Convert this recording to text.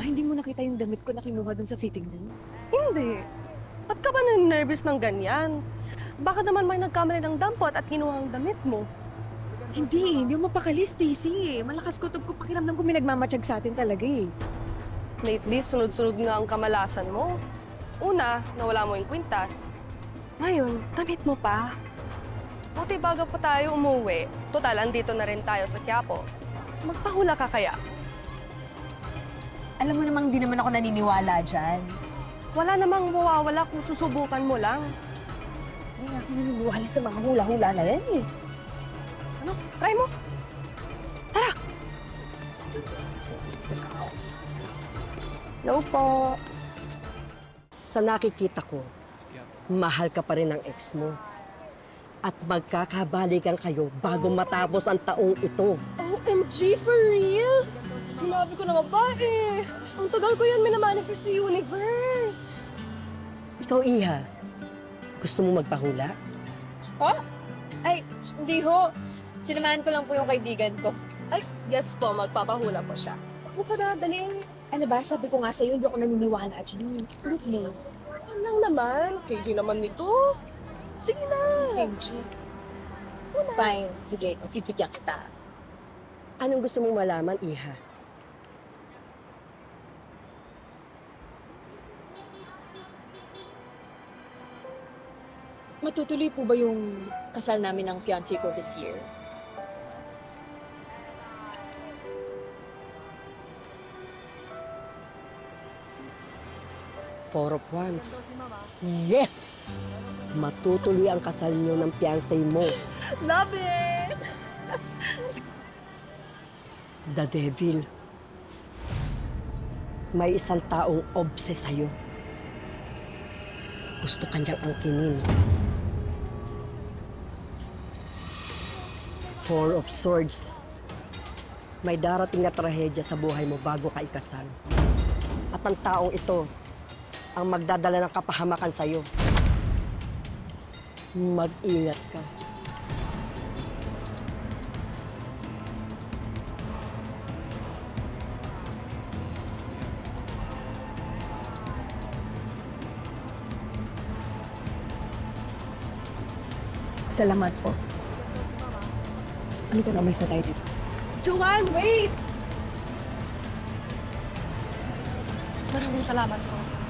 Hindi mo nakita yung damit ko na kinuha dun sa fitting room? Hindi. Ba't ka ba nervous ng ganyan? Baka naman may nagkamali ng dampot at kinuha ang damit mo. Hindi mo mapakali, Stacy. Malakas kutob ko pakiramdam ko may nagmamatsyag sa atin talaga eh. Lately, sunod-sunod nga ang kamalasan mo. Una, nawala mo yung kwintas. Ngayon, damit mo pa. Buti bago pa tayo umuwi. Total, andito na rin tayo sa Quiapo. Magpahula ka kaya? Alam mo namang di naman ako naniniwala dyan. Wala namang mawawala kung susubukan mo lang. Hindi nga ako naniniwala sa mga hula-hula na yan eh. Ano? Try mo. Tara! Hello po. Sa nakikita ko, mahal ka pa rin ng ex mo. At magkakabalikan kayo bago matapos ang taong ito. OMG, for real? Sinabi ko na nga ba eh. Ang tagal ko yan minamanifest sa universe. Ikaw, Iha, gusto mo magpahula? Ho? Ay, hindi ho. Sinamahan ko lang po yung kaibigan ko. Ay, yes po, magpapahula po siya. Ako ka na, dali. Ano ba, sabi ko nga sa'yo, hindi ako naniniwala dyan. Look mo. Ano lang naman? KG naman nito. Sige na. KG. Fine. Sige, pipigyan kita. Anong gusto mong malaman, Iha? Matutuloy po ba yung kasal namin ng fiancé ko this year? For of once. Yes! Matutuloy ang kasal niyo ng fiancé mo. Love it! The devil. May isang taong obsessed sa'yo. Gusto ka niyang angkinin. Four of Swords. May darating na trahedya sa buhay mo bago ka ikasal. At ang taong ito ang magdadala ng kapahamakan sa'yo. Mag-ingat ka. Salamat po. Ano ka na may sa tayo dito? Joanne, wait! Maraming salamat po.